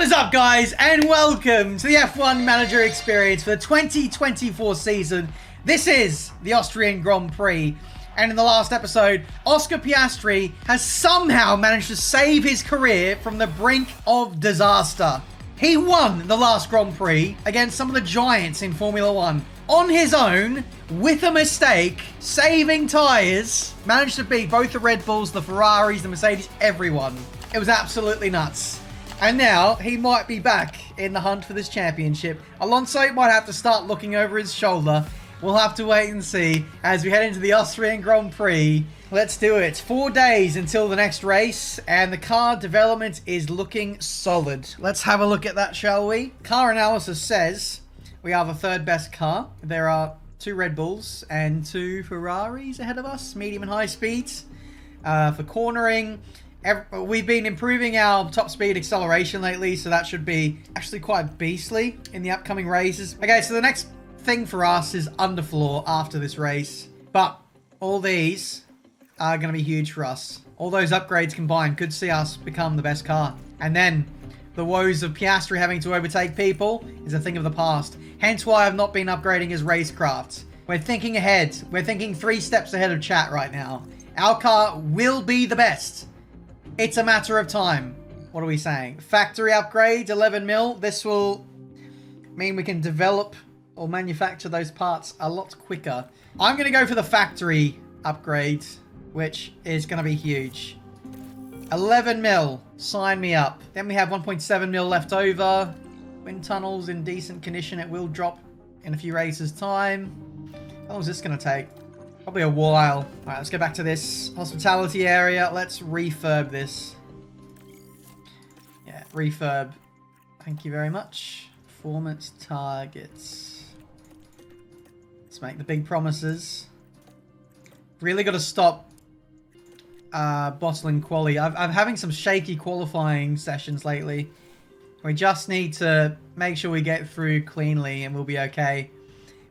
What is up, guys, and welcome to the F1 Manager Experience for the 2024 season. This is the Austrian Grand Prix, and in the last episode, Oscar Piastri has somehow managed to save his career from the brink of disaster. He won the last Grand Prix against some of the giants in Formula 1 on his own, with a mistake, saving tyres, managed to beat both the Red Bulls, the Ferraris, the Mercedes, everyone. It was absolutely nuts. And now, he might be back in the hunt for this championship. Alonso might have to start looking over his shoulder. We'll have to wait and see as we head into the Austrian Grand Prix. Let's do it. 4 days until the next race, and the car development is looking solid. Let's have a look at that, shall we? Car analysis says we are the third best car. There are 2 Red Bulls and 2 Ferraris ahead of us, medium and high speeds. For cornering, we've been improving our top speed acceleration lately, so that should be actually quite beastly in the upcoming races. Okay, so the next thing for us is underfloor after this race, but all these are going to be huge for us. All those upgrades combined could see us become the best car, and then the woes of Piastri having to overtake people is a thing of the past. Hence why I've not been upgrading his racecraft. We're thinking ahead. We're thinking 3 steps ahead of chat right now. Our car will be the best. It's a matter of time. What are we saying? Factory upgrades, 11 mil. This will mean we can develop or manufacture those parts a lot quicker. I'm going to go for the factory upgrade, which is going to be huge. 11 mil. Sign me up. Then we have 1.7 mil left over. Wind tunnels in decent condition. It will drop in a few races' time. How long is this going to take? Probably a while. Alright, let's go back to this hospitality area. Let's refurb this. Yeah, refurb. Thank you very much. Performance targets. Let's make the big promises. Really got to stop bottling quali. I'm having some shaky qualifying sessions lately. We just need to make sure we get through cleanly and we'll be okay.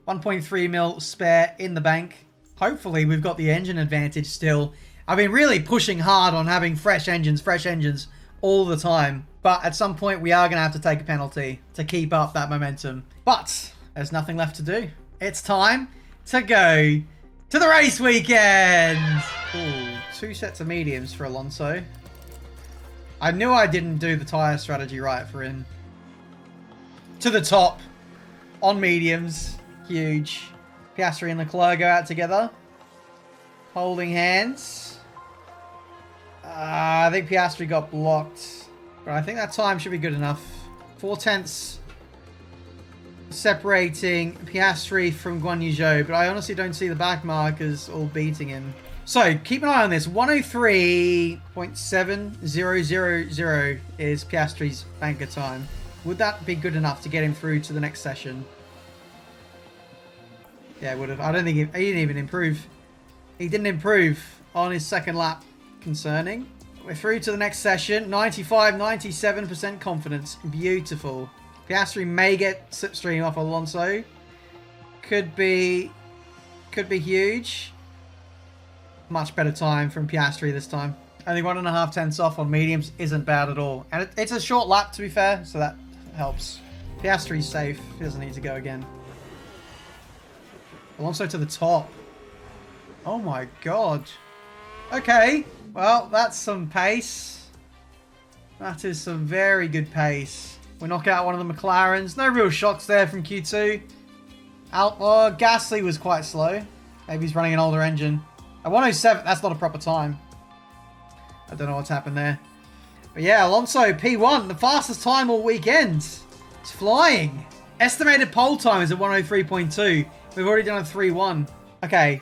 1.3 mil spare in the bank. Hopefully, we've got the engine advantage still. I've been really pushing hard on having fresh engines all the time. But at some point, we are going to have to take a penalty to keep up that momentum. But there's nothing left to do. It's time to go to the race weekend. Ooh, 2 sets of mediums for Alonso. I knew I didn't do the tyre strategy right for him. To the top. On mediums. Huge. Piastri and Leclerc go out together. Holding hands. I think Piastri got blocked. But I think that time should be good enough. 4 tenths separating Piastri from Guan Yu Zhou. But I honestly don't see the back markers all beating him. So, keep an eye on this. 103.7000 is Piastri's banker time. Would that be good enough to get him through to the next session? Yeah, it would have. I don't think he didn't even improve. He didn't improve on his second lap. Concerning. We're through to the next session. 97% confidence. Beautiful. Piastri may get slipstream off Alonso. Could be huge. Much better time from Piastri this time. Only 1.5 tenths off on mediums isn't bad at all. And it's a short lap, to be fair, so that helps. Piastri's safe. He doesn't need to go again. Alonso to the top. Oh my god. Okay. Well, that's some pace. That is some very good pace. We knock out one of the McLarens. No real shocks there from Q2. Gasly was quite slow. Maybe he's running an older engine. At 107, that's not a proper time. I don't know what's happened there. But yeah, Alonso, P1, the fastest time all weekend. It's flying. Estimated pole time is at 103.2. We've already done a 3-1. Okay.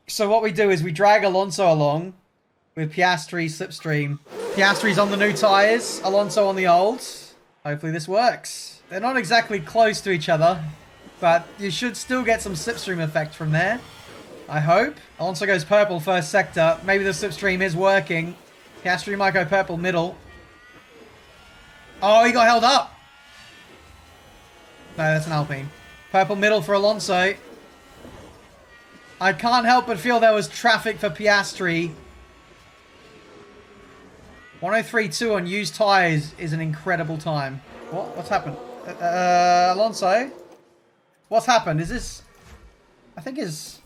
So what we do is we drag Alonso along with Piastri slipstream. Piastri's on the new tyres. Alonso on the old. Hopefully this works. They're not exactly close to each other, but you should still get some slipstream effect from there. I hope. Alonso goes purple first sector. Maybe the slipstream is working. Piastri might go purple middle. Oh, he got held up. No, that's an Alpine. Purple middle for Alonso. I can't help but feel there was traffic for Piastri. 103.2 on used tyres is an incredible time. What's happened? Alonso? What's happened? Is this... I think his...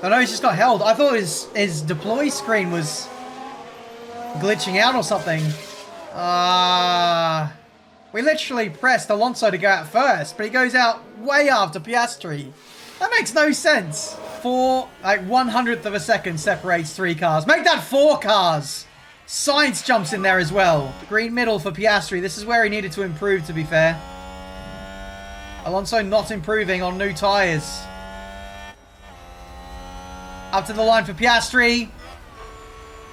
Oh no, he's just got held. I thought his deploy screen was glitching out or something. We literally pressed Alonso to go out first, but he goes out way after Piastri. That makes no sense. 1/100th of a second separates 3 cars. Make that 4 cars. Sainz jumps in there as well. Green middle for Piastri. This is where he needed to improve, to be fair. Alonso not improving on new tyres. Up to the line for Piastri.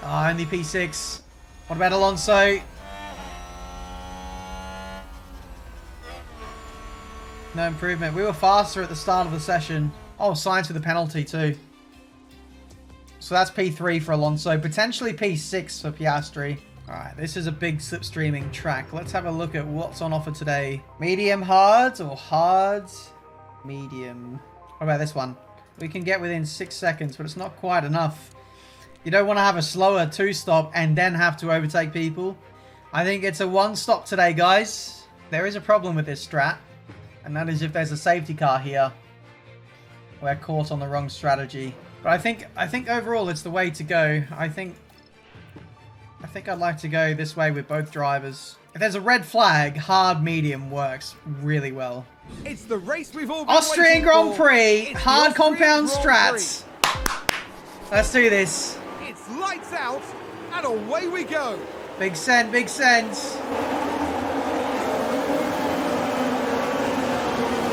Only P6. What about Alonso? No improvement. We were faster at the start of the session. Oh, Sainz with a penalty too. So that's P3 for Alonso. Potentially P6 for Piastri. Alright, this is a big slipstreaming track. Let's have a look at what's on offer today. Medium hards or hards? Medium. What about this one? We can get within 6 seconds, but it's not quite enough. You don't want to have a slower 2-stop and then have to overtake people. I think it's a 1-stop today, guys. There is a problem with this strat, and that is if there's a safety car here. We're caught on the wrong strategy. But I think overall it's the way to go. I think I'd like to go this way with both drivers. If there's a red flag, hard medium works really well. It's the race we've all been Austrian Grand Prix, it's hard compound Grand strats. Let's do this. It's lights out and away we go. Big send, big sense.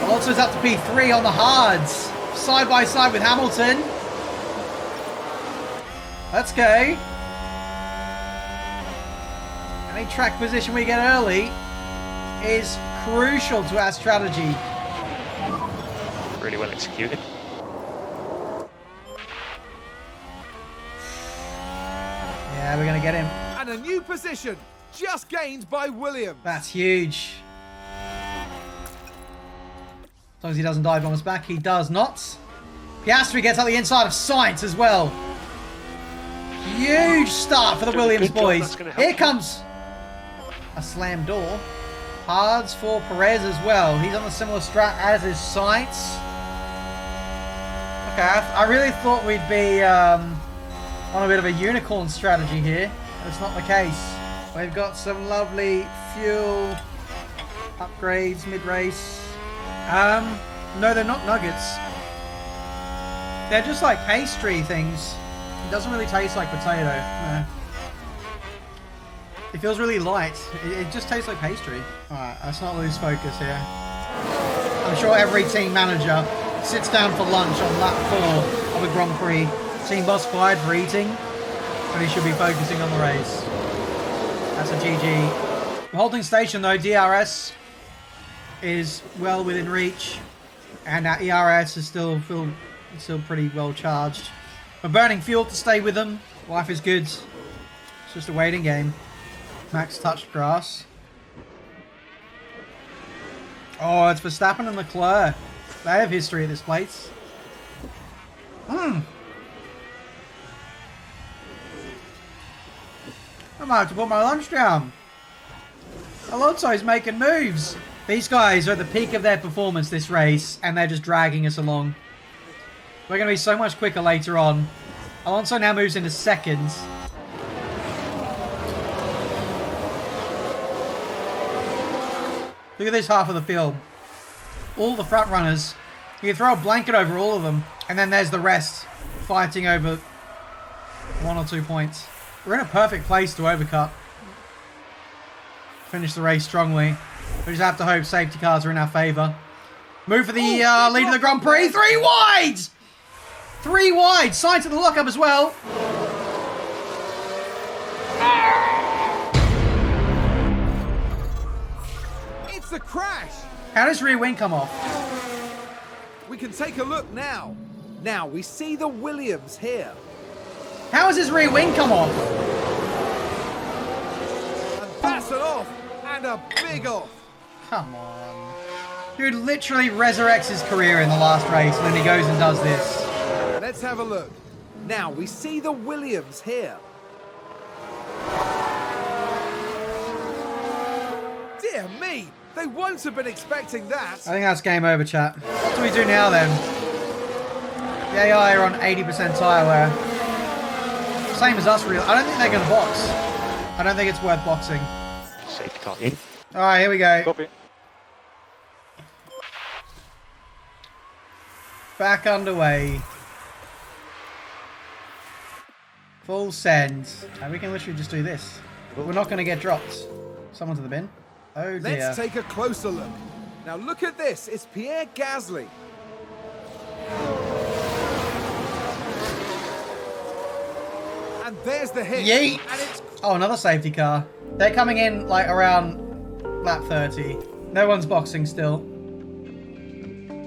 Alonso's up to P3 on the hards. Side by side with Hamilton. Let's go. Any track position we get early is crucial to our strategy. Really well executed. Yeah, we're going to get him. And a new position just gained by Williams. That's huge. As long as he doesn't dive on us back, he does not. Piastri gets out the inside of Sainz as well. Huge start for the Williams boys. Here comes a slam door. Hards for Perez as well. He's on a similar strat as is Sainz. Okay, I really thought we'd be on a bit of a unicorn strategy here. That's not the case. We've got some lovely fuel upgrades mid-race. No, they're not nuggets. They're just like pastry things. It doesn't really taste like potato. No. It feels really light. It just tastes like pastry. Alright, let's not lose focus here. I'm sure every team manager sits down for lunch on lap 4 of a Grand Prix. Team boss fired for eating, but he should be focusing on the race. That's a GG. We're holding station though. DRS is well within reach, and our ERS is still pretty well charged. We're burning fuel to stay with them. Life is good. It's just a waiting game. Max touched grass. Oh, it's Verstappen and Leclerc. They have history at this place. I might have to put my lunch down. Alonso's making moves. These guys are at the peak of their performance this race, and they're just dragging us along. We're going to be so much quicker later on. Alonso now moves into seconds. Look at this half of the field. All the front runners. You can throw a blanket over all of them, and then there's the rest fighting over 1 or 2 points. We're in a perfect place to overcut. Finish the race strongly. We just have to hope safety cars are in our favour. Move for the lead of the Grand Prix. 3 wide! 3 wide. Sainz to the lockup as well. It's a crash. How does rear wing come off? We can take a look now. Now we see the Williams here. How has his rear wing come off? And that's an off. And a big off. Come on. Dude literally resurrects his career in the last race, and then he goes and does this. Let's have a look. Now we see the Williams here. Dear me, they won't have been expecting that. I think that's game over, chat. What do we do now then? The AI are on 80% tyre wear. Same as us, really. I don't think they're going to box. I don't think it's worth boxing. Safety car in. Alright, here we go. Copy. Back underway. Full send. And we can literally just do this. We're not going to get dropped. Someone's in the bin. Oh dear. Let's take a closer look. Now look at this. It's Pierre Gasly. And there's the hit. Yeet! And it's... Oh, another safety car. They're coming in like around lap 30. No one's boxing still.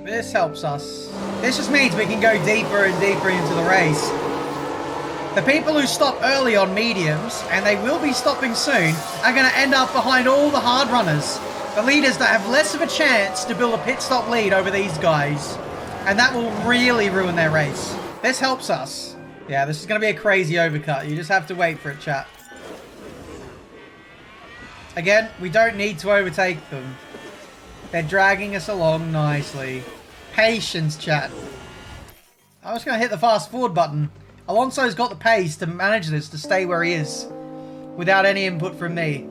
This helps us. This just means we can go deeper and deeper into the race. The people who stop early on mediums, and they will be stopping soon, are going to end up behind all the hard runners. The leaders that have less of a chance to build a pit stop lead over these guys. And that will really ruin their race. This helps us. Yeah, this is going to be a crazy overcut. You just have to wait for it, chat. Again, we don't need to overtake them. They're dragging us along nicely. Patience, chat. I was going to hit the fast forward button. Alonso's got the pace to manage this, to stay where he is. Without any input from me.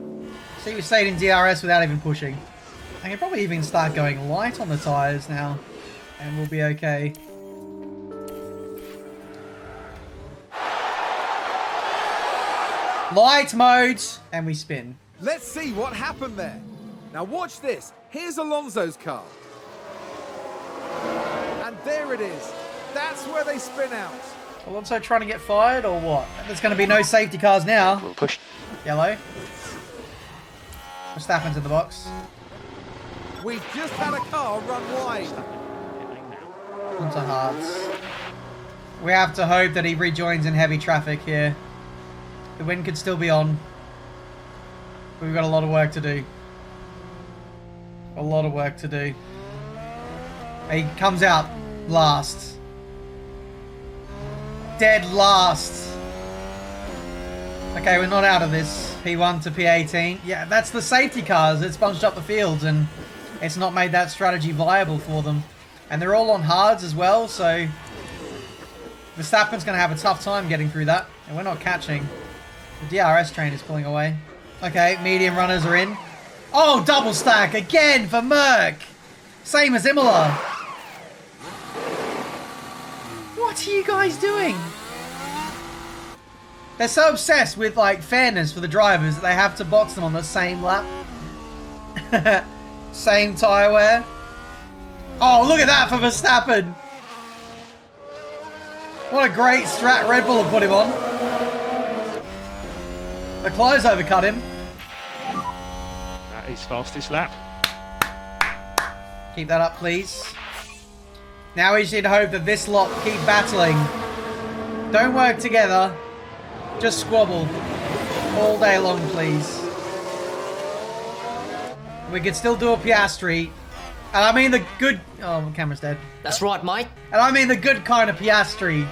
See, we stayed in DRS without even pushing. I can probably even start going light on the tyres now. And we'll be okay. Light mode! And we spin. Let's see what happened there. Now watch this. Here's Alonso's car. And there it is. That's where they spin out. Alonso trying to get fired or what? There's going to be no safety cars now. Push. Yellow. Verstappen's in the box. We've just had a car run wide. Onto hards. We have to hope that he rejoins in heavy traffic here. The wind could still be on. But we've got a lot of work to do. A lot of work to do. He comes out last. Dead last. Okay, we're not out of this. P1 to P18. Yeah, that's the safety cars. It's bunched up the fields and it's not made that strategy viable for them. And they're all on hards as well, so Verstappen's going to have a tough time getting through that. And we're not catching. The DRS train is pulling away. Okay, medium runners are in. Oh, double stack again for Merc. Same as Imola. What are you guys doing? They're so obsessed with like fairness for the drivers that they have to box them on the same lap. Same tyre wear. Oh, look at that for Verstappen. What a great strat Red Bull have put him on. Leclerc's overcut him. That is fastest lap. Keep that up, please. Now we just need to hope that this lot keep battling. Don't work together. Just squabble. All day long, please. We can still do a Piastri. And I mean the good... Oh, my camera's dead. That's right, mate. And I mean the good kind of Piastri.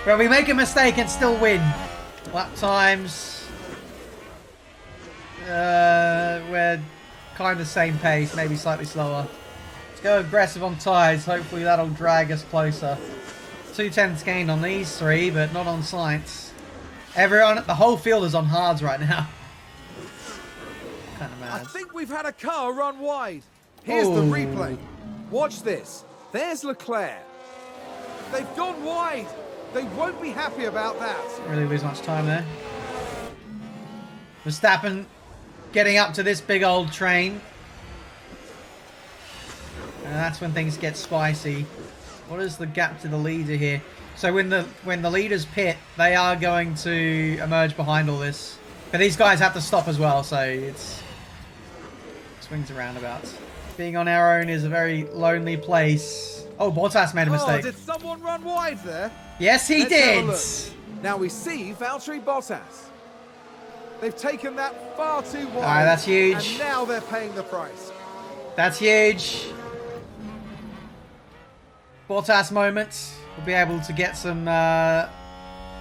Where we make a mistake and still win. Lap times. We're kind of same pace, maybe slightly slower. Let's go aggressive on tyres. Hopefully that'll drag us closer. 2/10 gained on these three, but not on science. Everyone, the whole field is on hards right now. Kind of mad. I think we've had a car run wide. Here's the replay. Watch this. There's Leclerc. They've gone wide. They won't be happy about that. Didn't really lose much time there. Verstappen getting up to this big old train. And that's when things get spicy. What is the gap to the leader here? So when the leaders pit, they are going to emerge behind all this. But these guys have to stop as well, so it's swings and roundabouts. Being on our own is a very lonely place. Oh, Bottas made a mistake. Oh, did someone run wide there? Yes, he Let's have a did. look. Now we see Valtteri Bottas. They've taken that far too wide. Alright, that's huge. And now they're paying the price. That's huge. Bottas moment. We'll be able to get some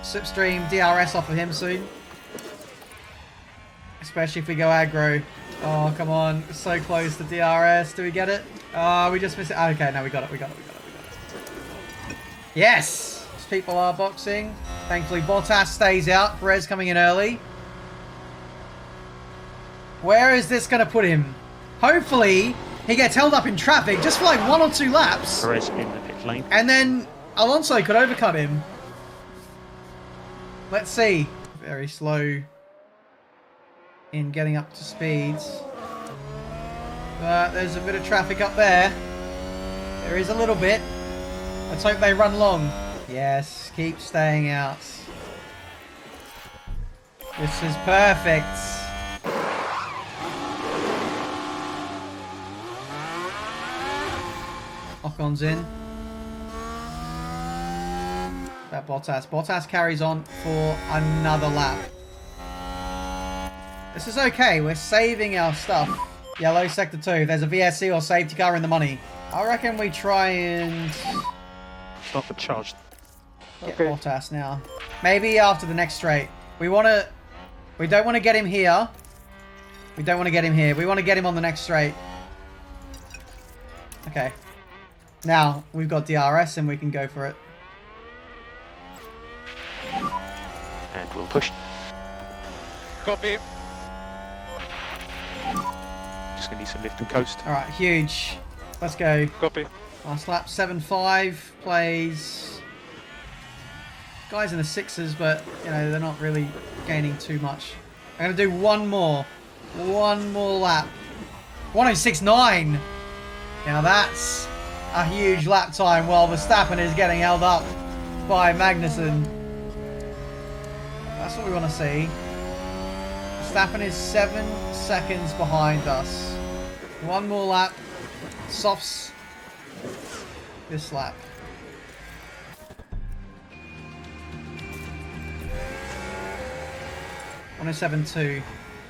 slipstream DRS off of him soon. Especially if we go aggro. Oh, come on. It's so close to DRS. Do we get it? Oh, we just missed it. Okay, no, we got it. Yes! These people are boxing. Thankfully, Bottas stays out. Perez coming in early. Where is this going to put him? Hopefully, he gets held up in traffic just for like 1 or 2 laps. Perez in the pit lane. And then Alonso could overcut him. Let's see. Very slow in getting up to speeds. But there's a bit of traffic up there. There is a little bit. Let's hope they run long. Yes, keep staying out. This is perfect. Ocon's in. That Bottas. Bottas carries on for another lap. This is okay. We're saving our stuff. Yellow sector 2. There's a VSC or safety car in the money. I reckon we try and Not for charged. get Bottas now. Maybe after the next straight. We don't want to get him here. We don't want to get him here. We want to get him on the next straight. Okay. Now we've got DRS and we can go for it. And we'll push. Copy. Just gonna need some lift and coast. Alright, huge. Let's go. Copy. Last lap, 7.5 plays. Guys in the 6s, but you know, they're not really gaining too much. I'm gonna do one more lap. 106.9. Now that's a huge lap time while Verstappen is getting held up by Magnussen. That's what we want to see. Verstappen is 7 seconds behind us. One more lap. Softs this lap. On a 7.2.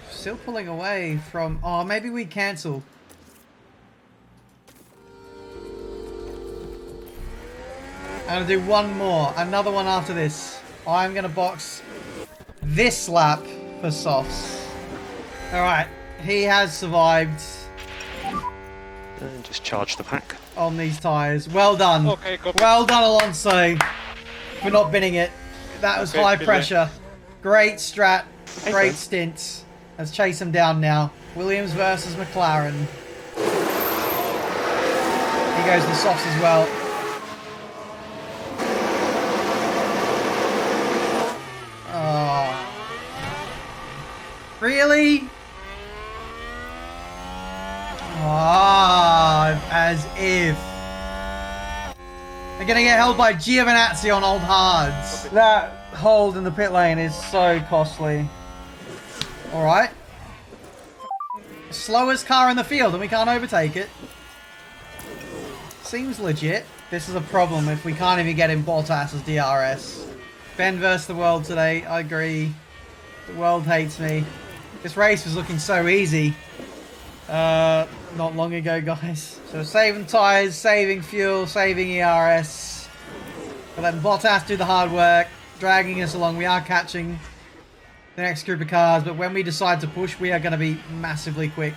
Still pulling away from... Oh, maybe we cancel. I'm going to do one more. Another one after this. I'm going to box this lap for softs. Alright. He has survived. And just charge the pack. On these tyres. Well done. Okay, copy. Well done, Alonso. For not binning it. That was Okay, high bin it. pressure. Great strat. Hey, Great Ben. stint. Let's chase him down now. Williams versus McLaren. He goes the softs as well. Oh. Really? Ah, as if. They're gonna get held by Giovinazzi on old hards. That hold in the pit lane is so costly. Alright. Slowest car in the field and we can't overtake it. Seems legit. This is a problem if we can't even get in Bottas' DRS. Ben versus the world today, I agree. The world hates me. This race was looking so easy. Not long ago, guys. So saving tyres, saving fuel, saving ERS. We're letting Bottas do the hard work, dragging us along. We are catching the next group of cars, but when we decide to push, we are going to be massively quick.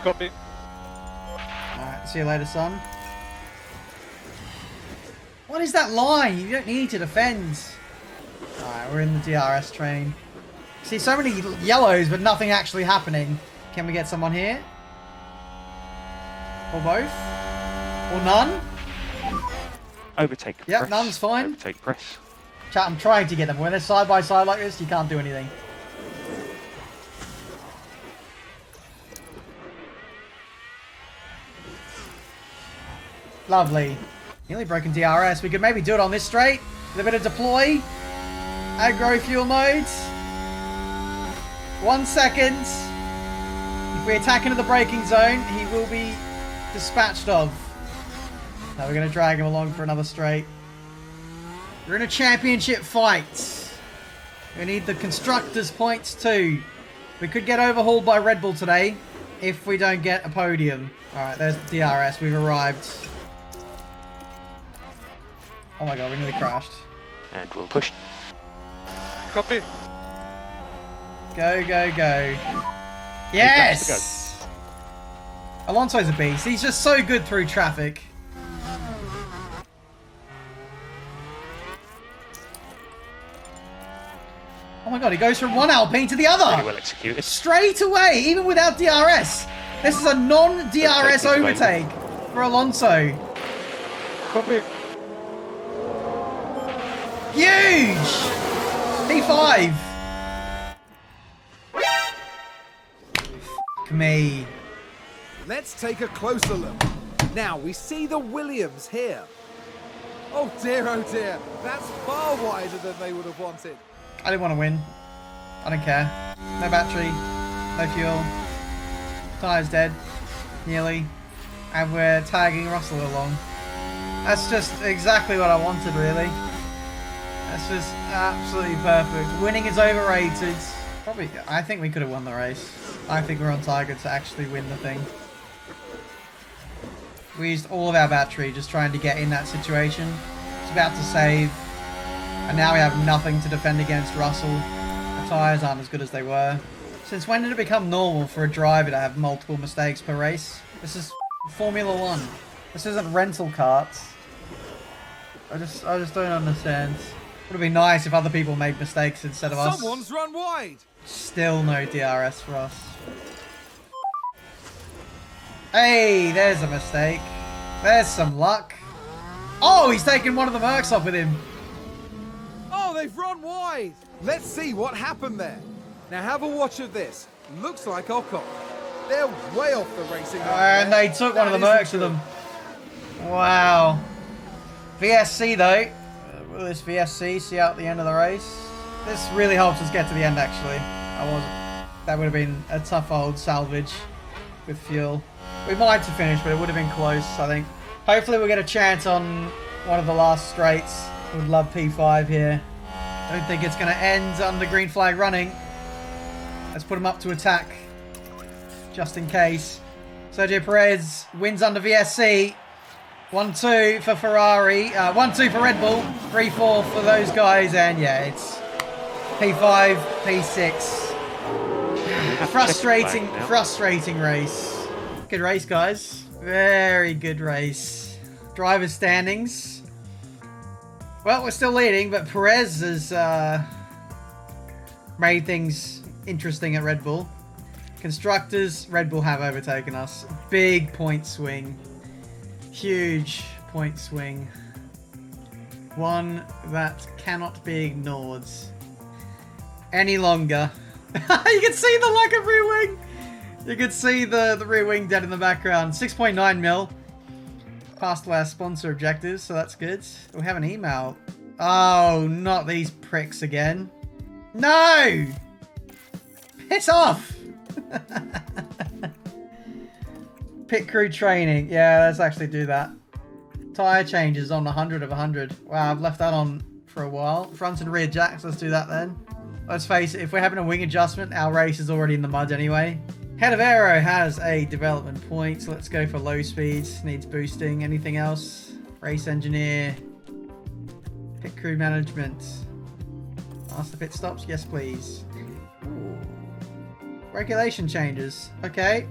Copy. Alright, see you later, son. What is that line? You don't need to defend. Alright, we're in the DRS train. See, so many yellows, but nothing actually happening. Can we get someone here? Or both? Or none? Overtake. Yep, press. none's fine. Overtake press. Chat, I'm trying to get them. When they're side by side like this, you can't do anything. Lovely. Nearly broken DRS. We could maybe do it on this straight. With a bit of deploy. Aggro fuel modes. 1 second. If we attack into the braking zone, he will be dispatched of. Now we're going to drag him along for another straight. We're in a championship fight. We need the constructors' points too. We could get overhauled by Red Bull today if we don't get a podium. Alright, there's the DRS. We've arrived. Oh my god, we nearly crashed. And we'll push. Copy. Go, go, go. Yes! Alonso's a beast. He's just so good through traffic. Oh my god, he goes from one Alpine to the other! Really well executed. Straight away, even without DRS. This is a non-DRS overtake for Alonso. Probably. Huge! P5. Fuck me. Let's take a closer look. Now we see the Williams here. Oh dear, that's far wider than they would have wanted. I didn't want to win. I don't care. No battery, no fuel. Tyre's dead. Nearly. And we're tagging Russell along. That's just exactly what I wanted, really. That's just absolutely perfect. Winning is overrated. Probably, I think we could have won the race. I think we're on target to actually win the thing. We used all of our battery just trying to get in that situation. It's about to save. And now we have nothing to defend against Russell. The tyres aren't as good as they were. Since when did it become normal for a driver to have multiple mistakes per race? This is Formula 1. This isn't rental karts. I just don't understand. Would have been nice if other people made mistakes instead of us. Someone's run wide. Still no DRS for us. Hey, there's a mistake. There's some luck. Oh, he's taken one of the Mercs off with him. Oh, they've run wide. Let's see what happened there. Now have a watch of this. Looks like Ocon. They're way off the racing line. And they took one of the Mercs with them. Wow. VSC though. Will this VSC see out the end of the race? This really helps us get to the end actually. That would have been a tough old salvage with fuel. We might have finished, but it would have been close, I think. Hopefully we'll get a chance on one of the last straights. Would love P5 here. Don't think it's going to end on the green flag running. Let's put him up to attack. Just in case. Sergio Perez wins under VSC. 1-2 for Ferrari. 1-2 for Red Bull. 3-4 for those guys. And yeah, it's P5, P6. Frustrating race. Good race, guys. Very good race. Driver standings. Well, we're still leading, but Perez has made things interesting at Red Bull. Constructors, Red Bull have overtaken us. Big point swing. Huge point swing. One that cannot be ignored any longer. You can see the lack of rear wing. You can see the rear wing dead in the background. 6.9 mil. Passed our sponsor objectives, so that's good. We have an email. Oh, not these pricks again. No! Piss off! Pit crew training. Yeah, let's actually do that. Tyre changes on 100 of 100. Wow, I've left that on for a while. Front and rear jacks, let's do that then. Let's face it, if we're having a wing adjustment, our race is already in the mud anyway. Head of Aero has a development point, so let's go for low speeds. Needs boosting. Anything else? Race engineer. Pit crew management. Master pit stops? Yes, please. Ooh. Regulation changes. Okay.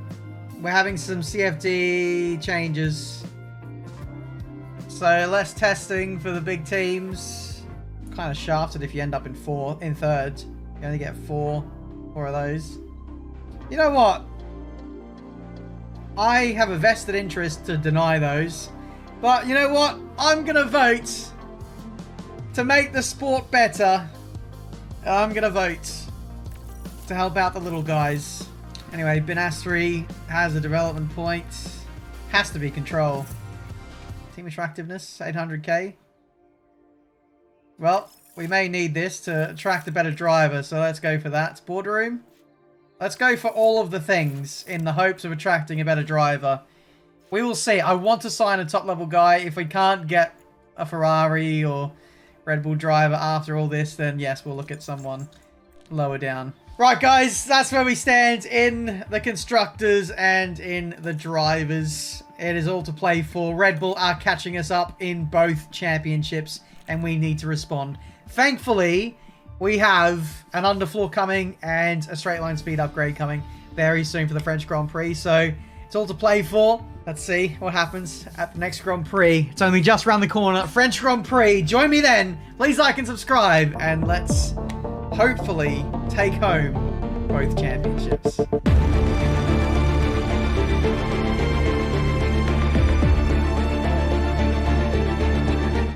We're having some CFD changes. So less testing for the big teams. Kind of shafted if you end up in third. You only get four of those. You know what? I have a vested interest to deny those. But you know what? I'm going to vote to make the sport better. I'm going to vote to help out the little guys. Anyway, Benasri has a development point. Has to be control. Team attractiveness, 800k. Well, we may need this to attract a better driver, so let's go for that. Boardroom. Let's go for all of the things in the hopes of attracting a better driver. We will see. I want to sign a top-level guy. If we can't get a Ferrari or Red Bull driver after all this, then yes, we'll look at someone lower down. Right, guys, that's where we stand in the constructors and in the drivers. It is all to play for. Red Bull are catching us up in both championships, and we need to respond. Thankfully, we have an underfloor coming and a straight line speed upgrade coming very soon for the French Grand Prix. So it's all to play for. Let's see what happens at the next Grand Prix. It's only just around the corner. French Grand Prix. Join me then. Please like and subscribe. And let's hopefully take home both championships.